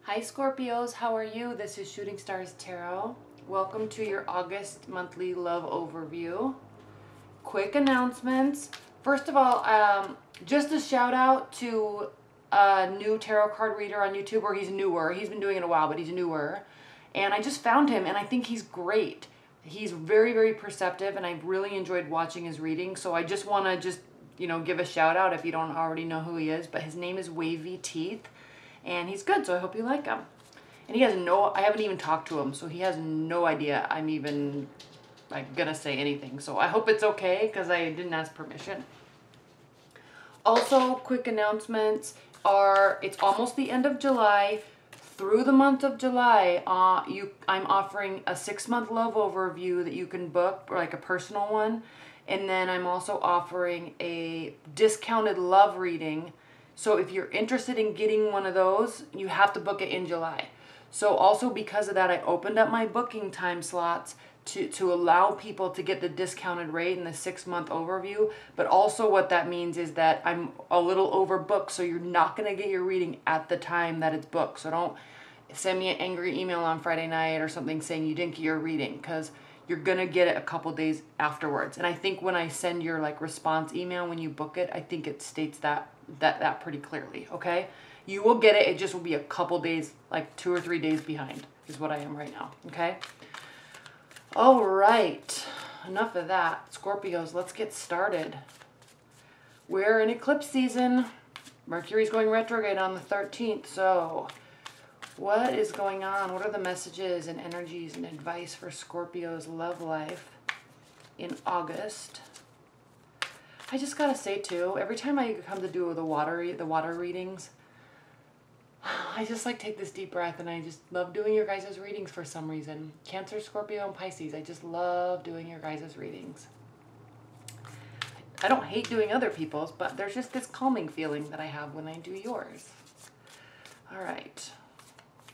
Hi Scorpios, how are you? This is Shooting Stars Tarot. Welcome to your August monthly love overview. Quick announcements. First of all, just a shout out to a new tarot card reader on YouTube, or he's newer. He's been doing it a while, but he's newer. And I just found him and I think he's great. He's very, very perceptive and I've really enjoyed watching his reading. So I just want to give a shout out if you don't already know who he is. But his name is Wavy Teeth. And he's good, so I hope you like him. And he has I haven't even talked to him, so he has no idea I'm even gonna say anything. So I hope it's okay, because I didn't ask permission. Also, quick announcements are, it's almost the end of July. Through the month of July, I'm offering a 6-month love overview that you can book, or like a personal one. And then I'm also offering a discounted love reading. So if you're interested in getting one of those, you have to book it in July. So also because of that, I opened up my booking time slots to allow people to get the discounted rate in the 6-month overview. But also what that means is that I'm a little overbooked, so you're not going to get your reading at the time that it's booked. So don't send me an angry email on Friday night or something saying you didn't get your reading, because you're going to get it a couple days afterwards. And I think when I send your response email when you book it, I think it states that pretty clearly, okay? You will get it. It just will be a couple days, like 2 or 3 days behind is what I am right now, okay? All right, enough of that. Scorpios, let's get started. We're in eclipse season. Mercury's going retrograde on the 13th, so what is going on? What are the messages and energies and advice for Scorpio's love life in August? I just gotta say too, every time I come to do the water readings, I just take this deep breath, and I just love doing your guys' readings for some reason. Cancer, Scorpio, and Pisces, I just love doing your guys' readings. I don't hate doing other people's, but there's just this calming feeling that I have when I do yours. All right.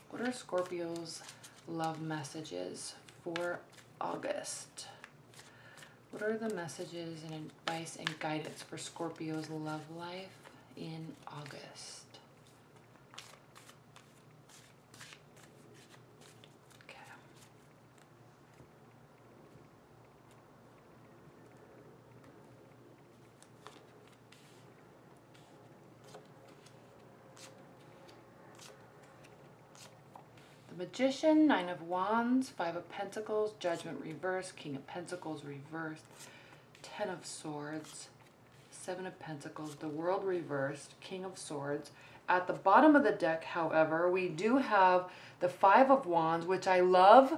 What are Scorpio's love messages for August? What are the messages and advice and guidance for Scorpio's love life in August? Okay. The Magician, 9 of Wands, 5 of Pentacles, Judgment reversed, King of Pentacles reversed, 10 of Swords, 7 of Pentacles, the World reversed, King of Swords. At the bottom of the deck, however, we do have the 5 of Wands, which I love,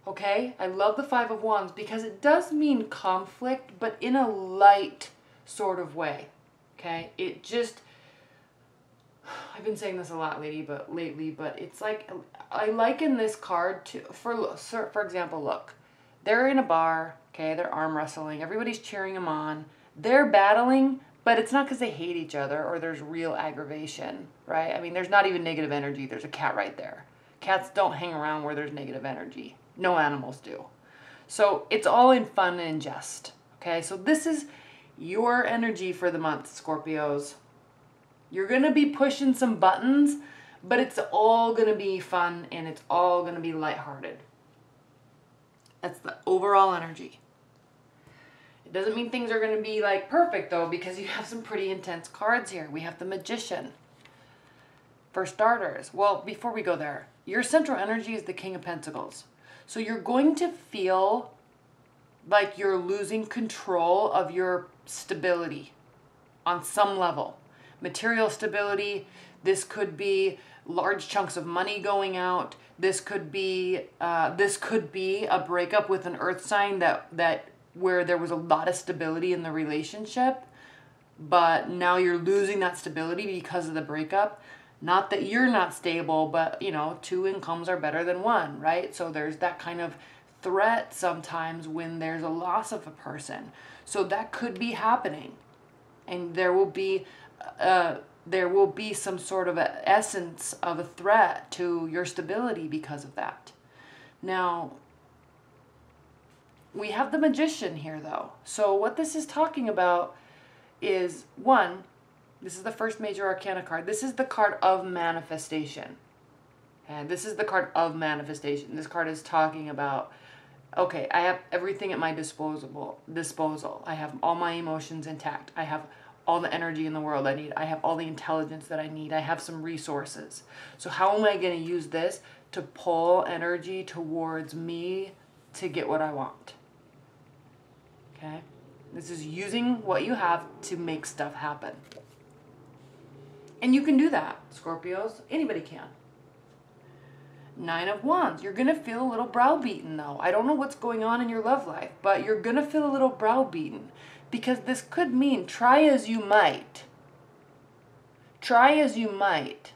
okay? I love the 5 of Wands because it does mean conflict, but in a light sort of way, okay? It just, I've been saying this a lot lately, but it's like, I liken this card to, for example, look, they're in a bar, okay, they're arm wrestling, everybody's cheering them on, they're battling, but it's not because they hate each other or there's real aggravation, right? I mean, there's not even negative energy. There's a cat right there. Cats don't hang around where there's negative energy. No animals do. So it's all in fun and jest, okay? So this is your energy for the month, Scorpios. You're going to be pushing some buttons, but it's all going to be fun and it's all going to be lighthearted. That's the overall energy. It doesn't mean things are going to be perfect though, because you have some pretty intense cards here. We have the Magician. For starters, well, before we go there, your central energy is the King of Pentacles. So you're going to feel like you're losing control of your stability on some level. Material stability, this could be large chunks of money going out. This could be a breakup with an earth sign that where there was a lot of stability in the relationship, but now you're losing that stability because of the breakup. Not that you're not stable, but 2 incomes are better than 1, right? So there's that kind of threat sometimes when there's a loss of a person. So that could be happening, and there will be some sort of a essence of a threat to your stability because of that. Now, we have the Magician here though. So what this is talking about is, one, this is the first major arcana card. This is the card of manifestation. And this is the card of manifestation. This card is talking about, okay, I have everything at my disposal. I have all my emotions intact. I have all the energy in the world I need. I have all the intelligence that I need. I have some resources. So how am I going to use this to pull energy towards me to get what I want? Okay? This is using what you have to make stuff happen. And you can do that, Scorpios. Anybody can. 9 of Wands. You're going to feel a little browbeaten, though. I don't know what's going on in your love life, but you're going to feel a little browbeaten. Because this could mean try as you might. Try as you might.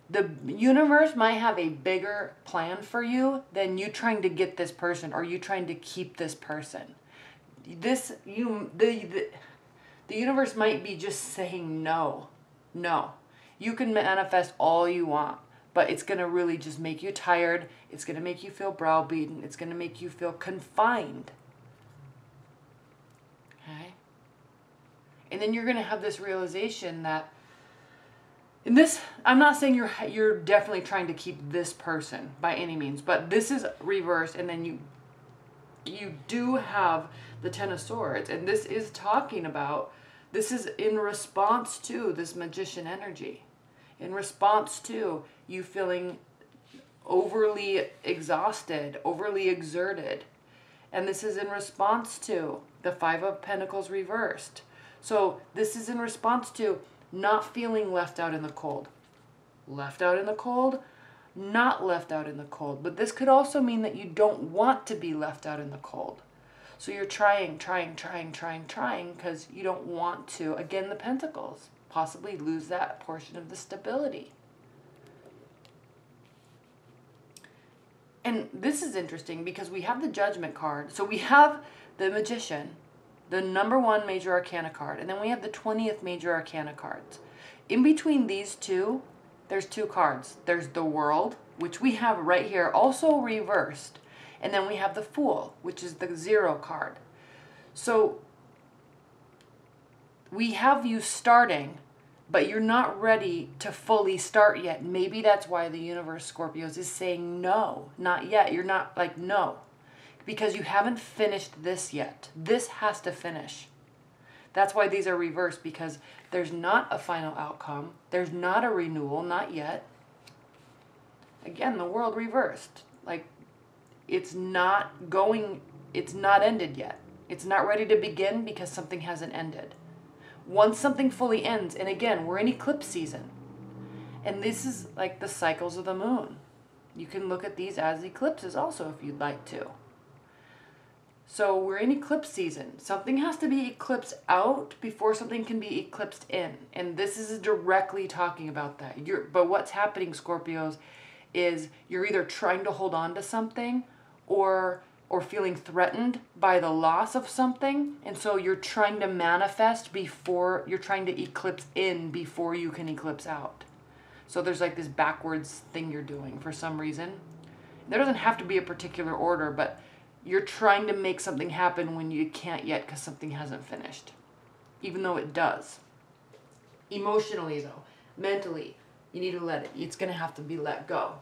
The universe might have a bigger plan for you than you trying to get this person or you trying to keep this person. The universe might be just saying no. No. You can manifest all you want, but it's going to really just make you tired. It's going to make you feel browbeaten. It's going to make you feel confined. Okay? And then you're going to have this realization that, in this, I'm not saying you're definitely trying to keep this person by any means, but this is reversed, and then you do have the Ten of Swords, and this is talking about, this is in response to this Magician energy, in response to you feeling overly exhausted, overly exerted, and this is in response to the Five of Pentacles reversed. So this is in response to not feeling left out in the cold. Left out in the cold, not left out in the cold. But this could also mean that you don't want to be left out in the cold. So you're trying because you don't want to, again, the Pentacles, possibly lose that portion of the stability. And this is interesting because we have the Judgment card. So we have the Magician, the #1 Major Arcana card, and then we have the 20th Major Arcana cards. In between these two, there's 2 cards. There's the World, which we have right here, also reversed. And then we have the Fool, which is the 0 card. So we have you starting, but you're not ready to fully start yet. Maybe that's why the universe, Scorpios, is saying no, not yet. You're not like, no. Because you haven't finished this yet. This has to finish. That's why these are reversed, because there's not a final outcome. There's not a renewal, not yet. Again, the World reversed. Like, it's not ended yet. It's not ready to begin because something hasn't ended. Once something fully ends, and again, we're in eclipse season. And this is like the cycles of the moon. You can look at these as eclipses also if you'd like to. So we're in eclipse season. Something has to be eclipsed out before something can be eclipsed in. And this is directly talking about that. But what's happening, Scorpios, is you're either trying to hold on to something or feeling threatened by the loss of something. And so you're trying to manifest before, you're trying to eclipse in before you can eclipse out. So there's like this backwards thing you're doing for some reason. There doesn't have to be a particular order, but you're trying to make something happen when you can't yet because something hasn't finished. Even though it does. Emotionally, though, mentally, you need to let it. It's going to have to be let go.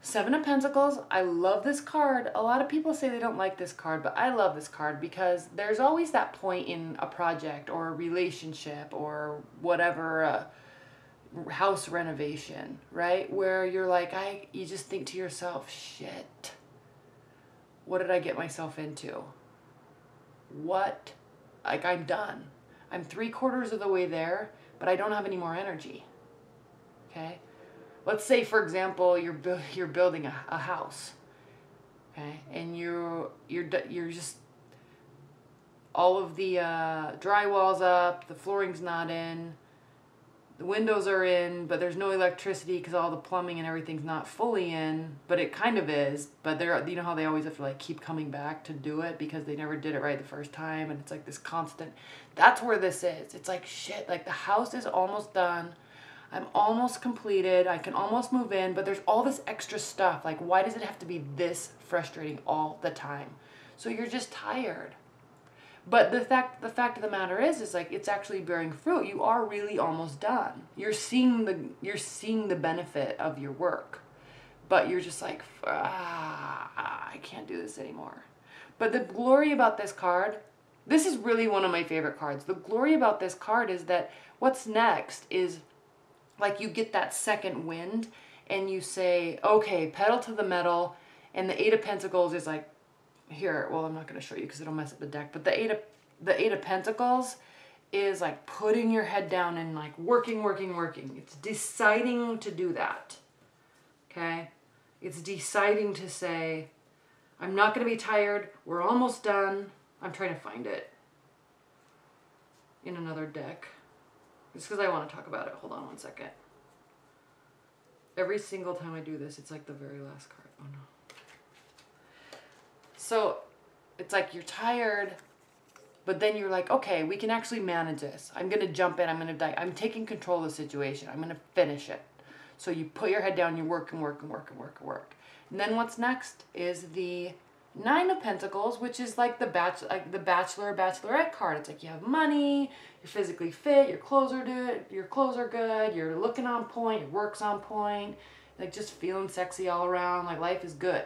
7 of Pentacles. I love this card. A lot of people say they don't like this card, but I love this card because there's always that point in a project or a relationship or whatever, house renovation, right? Where you're like, you just think to yourself, shit, what did I get myself into? I'm done. I'm 3/4 of the way there, but I don't have any more energy. Okay? Let's say, for example, you're building a house. Okay? And you're just, all of the drywall's up, the flooring's not in, the windows are in, but there's no electricity because all the plumbing and everything's not fully in, but it kind of is. But you know how they always have to like keep coming back to do it because they never did it right the first time, and it's like this constant. That's where this is. It's like, shit, like the house is almost done. I'm almost completed. I can almost move in, but there's all this extra stuff. Like, why does it have to be this frustrating all the time? So you're just tired. But the fact of the matter is like it's actually bearing fruit. You are really almost done. You're seeing the benefit of your work, but you're just like, I can't do this anymore. But the glory about this card, this is really one of my favorite cards. The glory about this card is that what's next is like you get that second wind and you say, okay, pedal to the metal. And the Eight of Pentacles is like, here, well, I'm not going to show you because it'll mess up the deck. But the Eight of Pentacles is like putting your head down and like working. It's deciding to do that. Okay? It's deciding to say, I'm not going to be tired. We're almost done. I'm trying to find it in another deck. It's because I want to talk about it. Hold on one second. Every single time I do this, it's like the very last card. Oh no. So it's like you're tired, but then you're like, okay, we can actually manage this. I'm going to jump in. I'm going to die. I'm taking control of the situation. I'm going to finish it. So you put your head down, you work. And then what's next is the Nine of Pentacles, which is like the bachelor, bachelorette card. It's like you have money, you're physically fit, your clothes are good, you're looking on point, your work's on point, like just feeling sexy all around, like life is good.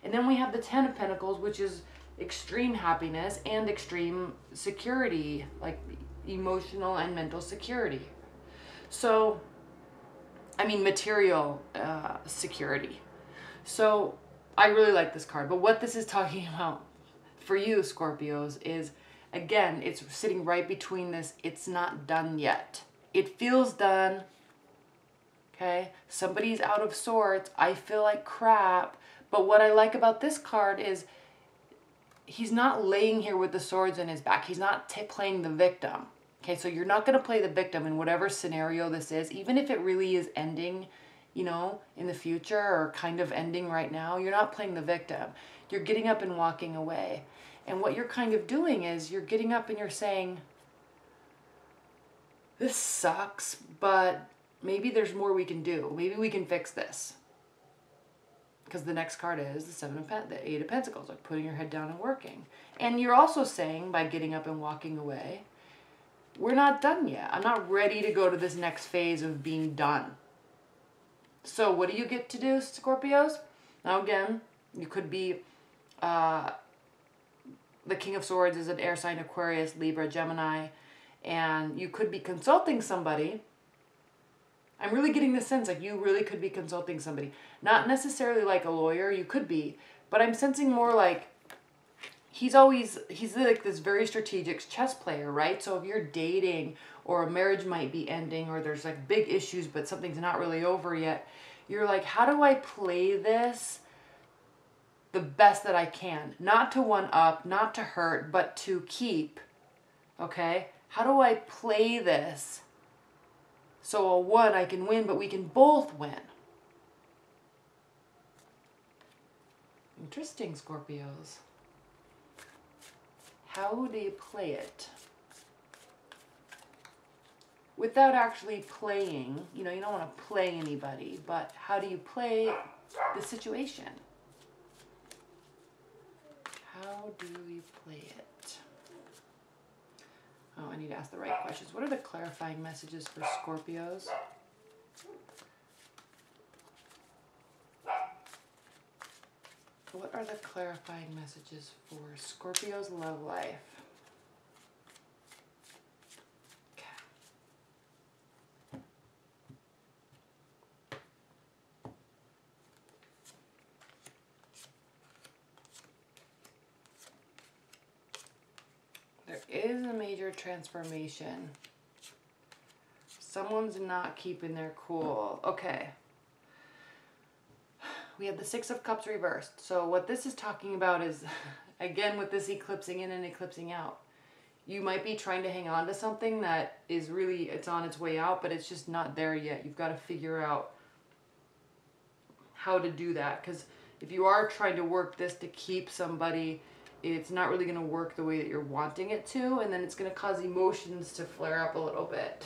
And then we have the Ten of Pentacles, which is extreme happiness and extreme security, like emotional and mental security. So, I mean material security. So I really like this card, but what this is talking about for you, Scorpios, is, again, it's sitting right between this. It's not done yet. It feels done, okay? Somebody's out of sorts. I feel like crap. But what I like about this card is he's not laying here with the swords in his back. He's not playing the victim, okay? So you're not going to play the victim in whatever scenario this is, even if it really is ending, you know, in the future or kind of ending right now. You're not playing the victim. You're getting up and walking away. And what you're kind of doing is you're getting up and you're saying, this sucks, but maybe there's more we can do. Maybe we can fix this. Because the next card is the Eight of Pentacles, like putting your head down and working. And you're also saying, by getting up and walking away, we're not done yet. I'm not ready to go to this next phase of being done. So what do you get to do, Scorpios? Now again, you could be, the King of Swords is an air sign, Aquarius, Libra, Gemini, and you could be consulting somebody. I'm really getting the sense like you really could be consulting somebody. Not necessarily like a lawyer, you could be, but I'm sensing more like he's like this very strategic chess player, right? So if you're dating or a marriage might be ending or there's like big issues but something's not really over yet, you're like, how do I play this the best that I can? Not to one up, not to hurt, but to keep, okay? How do I play this so a one I can win, but we can both win? Interesting, Scorpios. How do you play it? Without actually playing, you know, you don't want to play anybody, but how do you play the situation? How do we play it? Oh, I need to ask the right questions. What are the clarifying messages for Scorpios? What are the clarifying messages for Scorpio's love life? There is a major transformation. Someone's not keeping their cool. Okay. We have the Six of Cups reversed. So what this is talking about is, again, with this eclipsing in and eclipsing out, you might be trying to hang on to something that is really, it's on its way out, but it's just not there yet. You've got to figure out how to do that. Because if you are trying to work this to keep somebody, it's not really going to work the way that you're wanting it to, and then it's going to cause emotions to flare up a little bit.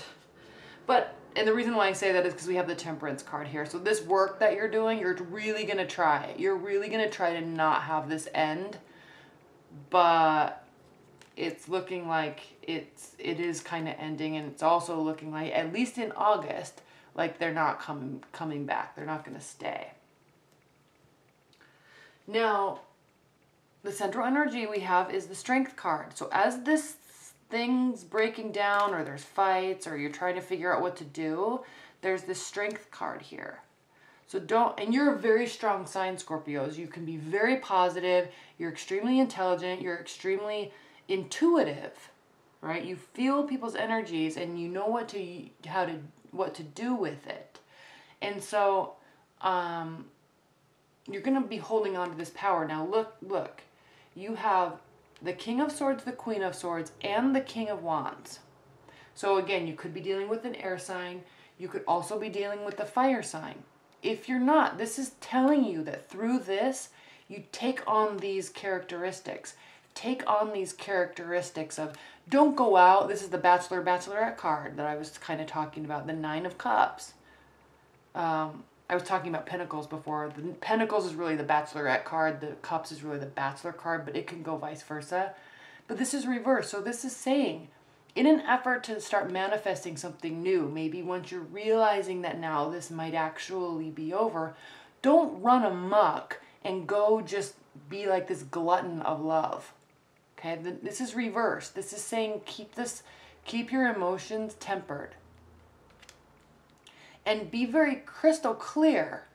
But, and the reason why I say that is because we have the Temperance card here. So this work that you're doing, you're really going to try. You're really going to try to not have this end, but it's looking like it is kind of ending, and it's also looking like, at least in August, like they're not coming back. They're not going to stay. Now, the central energy we have is the Strength card. So as this thing's breaking down, or there's fights, or you're trying to figure out what to do, there's this Strength card here. So and you're a very strong sign, Scorpios. You can be very positive. You're extremely intelligent. You're extremely intuitive, right? You feel people's energies, and you know what to do with it. And so, you're going to be holding on to this power. Now, look. You have the King of Swords, the Queen of Swords, and the King of Wands. So again, you could be dealing with an air sign. You could also be dealing with the fire sign. If you're not, this is telling you that through this, you take on these characteristics. Take on these characteristics of, don't go out. This is the Bachelor, Bachelorette card that I was kind of talking about, the Nine of Cups. I was talking about Pentacles before. The Pentacles is really the Bachelorette card. The Cups is really the Bachelor card, but it can go vice versa. But this is reversed. So this is saying, in an effort to start manifesting something new, maybe once you're realizing that now this might actually be over, don't run amok and go just be like this glutton of love. Okay, this is reversed. This is saying keep your emotions tempered. And be very crystal clear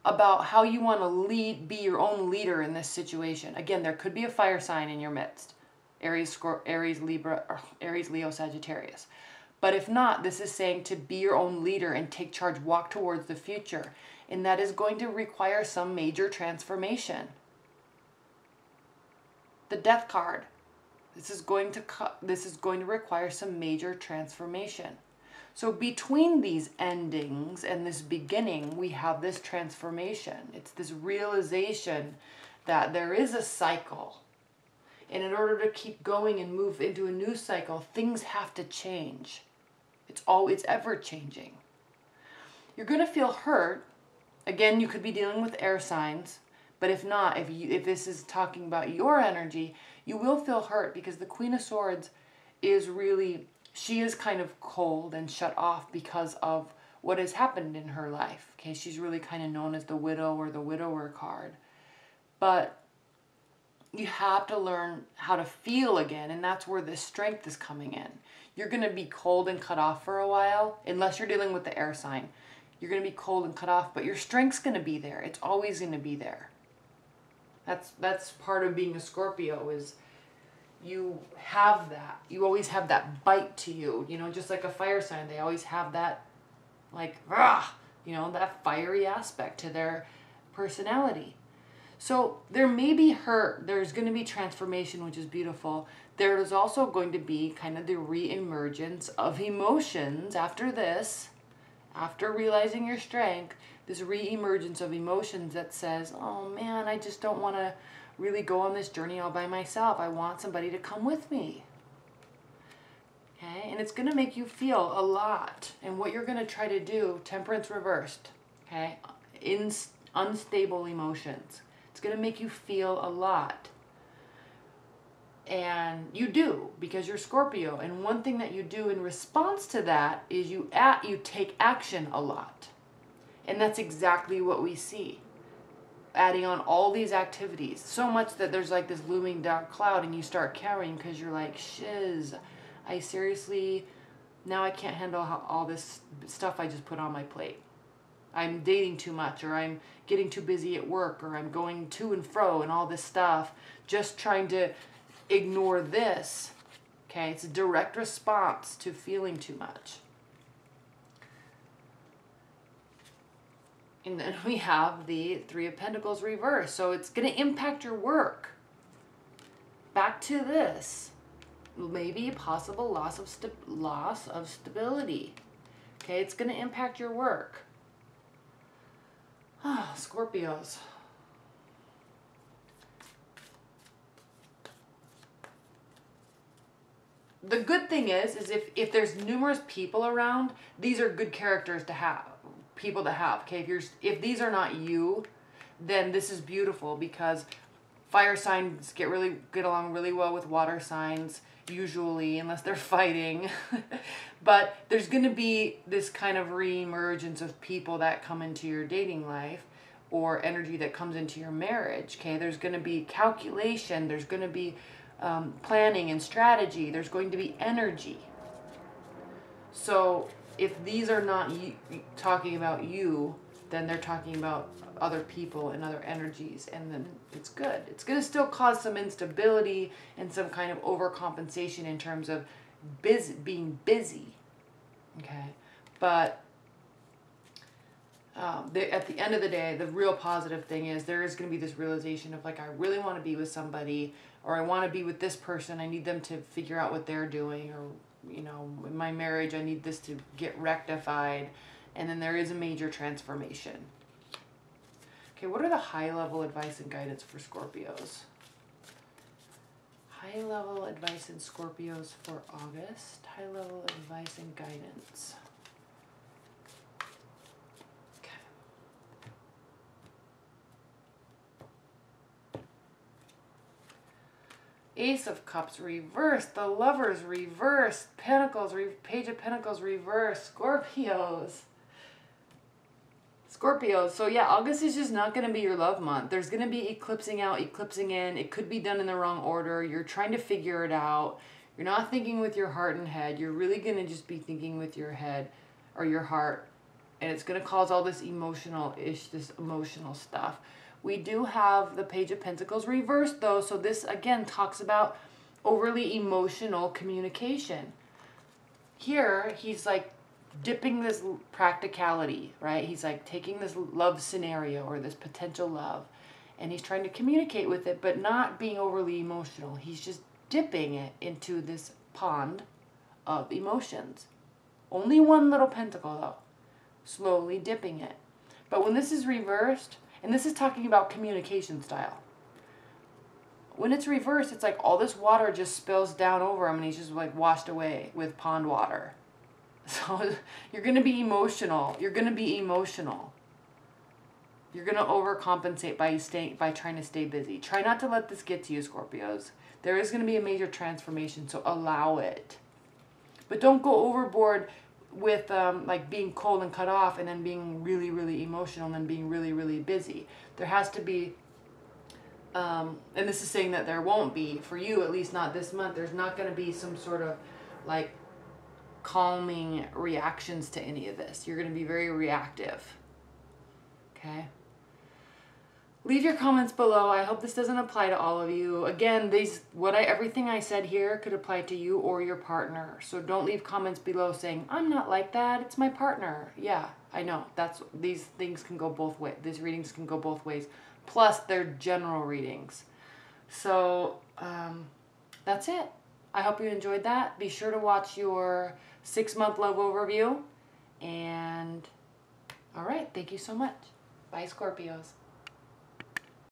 about how you want to be your own leader in this situation. Again, there could be a fire sign in your midst. Aries, Libra, or Aries, Leo, Sagittarius. But if not, this is saying to be your own leader and take charge, walk towards the future. And that is going to require some major transformation. The Death card. This is going to require some major transformation. So between these endings and this beginning, we have this transformation. It's this realization that there is a cycle. And in order to keep going and move into a new cycle, things have to change. It's ever changing. You're going to feel hurt. Again, you could be dealing with air signs. But if not, if this is talking about your energy, you will feel hurt, because the Queen of Swords is really, she is kind of cold and shut off because of what has happened in her life. Okay, she's really kind of known as the widow or the widower card. But you have to learn how to feel again, and that's where this strength is coming in. You're going to be cold and cut off for a while, unless you're dealing with the air sign. You're going to be cold and cut off, but your strength's going to be there. It's always going to be there. That's part of being a Scorpio, is you have that. You always have that bite to you. You know, just like a fire sign, they always have that, like, you know, that fiery aspect to their personality. So there may be hurt. There's going to be transformation, which is beautiful. There is also going to be kind of the re-emergence of emotions after this, after realizing your strength, this re-emergence of emotions that says, oh man, I just don't want to really go on this journey all by myself. I want somebody to come with me. Okay, and it's going to make you feel a lot. And what you're going to try to do, temperance reversed, okay, in unstable emotions. It's going to make you feel a lot. And you do, because you're Scorpio. And one thing that you do in response to that is you take action a lot. And that's exactly what we see. Adding on all these activities. So much that there's like this looming dark cloud, and you start carrying because you're like, shiz, I seriously, now I can't handle all this stuff I just put on my plate. I'm dating too much, or I'm getting too busy at work, or I'm going to and fro and all this stuff, just trying to ignore this. Okay, it's a direct response to feeling too much. And then we have the Three of Pentacles reversed. So it's going to impact your work. Back to this. Maybe a possible loss of stability. Okay, it's going to impact your work. Ah, Scorpios. The good thing is if there's numerous people around, these are good characters to have. People to have. Okay, if these are not you, then this is beautiful, because Fire signs get along really well with water signs, usually, unless they're fighting. But there's going to be this kind of re-emergence of people that come into your dating life, or energy that comes into your marriage. Okay, there's going to be calculation, there's going to be planning and strategy, there's going to be energy. So if these are not talking about you, then they're talking about other people and other energies, and then it's good. It's going to still cause some instability and some kind of overcompensation in terms of being busy. Okay, but at the end of the day, the real positive thing is there is going to be this realization of like, I really want to be with somebody, or I want to be with this person. I need them to figure out what they're doing, or, you know, in my marriage, I need this to get rectified. And then there is a major transformation. Okay, what are the high-level advice and guidance for Scorpios? High-level advice and Scorpios for August. High-level advice and guidance. Ace of Cups reversed, the Lovers reversed, Pentacles, Page of Pentacles reversed, Scorpios. Scorpios, so yeah, August is just not going to be your love month. There's going to be eclipsing out, eclipsing in. It could be done in the wrong order. You're trying to figure it out. You're not thinking with your heart and head. You're really going to just be thinking with your head or your heart. And it's going to cause all this this emotional stuff. We do have the Page of Pentacles reversed though. So this again talks about overly emotional communication. Here, he's like dipping this practicality, right? He's like taking this love scenario or this potential love, and he's trying to communicate with it, but not being overly emotional. He's just dipping it into this pond of emotions. Only one little pentacle though, slowly dipping it. But when this is reversed, and this is talking about communication style, when it's reversed, it's like all this water just spills down over him and he's just like washed away with pond water. So you're going to be emotional. You're going to be emotional. You're going to overcompensate by trying to stay busy. Try not to let this get to you, Scorpios. There is going to be a major transformation, so allow it. But don't go overboard with like being cold and cut off and then being really, really emotional and then being really, really busy. There has to be, and this is saying that there won't be, for you at least not this month, there's not going to be some sort of like calming reactions to any of this. You're going to be very reactive. Okay? Leave your comments below. I hope this doesn't apply to all of you. Again, everything I said here could apply to you or your partner. So don't leave comments below saying, I'm not like that, it's my partner. Yeah, I know. These things can go both ways. These readings can go both ways. Plus, they're general readings. So, that's it. I hope you enjoyed that. Be sure to watch your 6-month love overview. And, all right, thank you so much. Bye, Scorpios.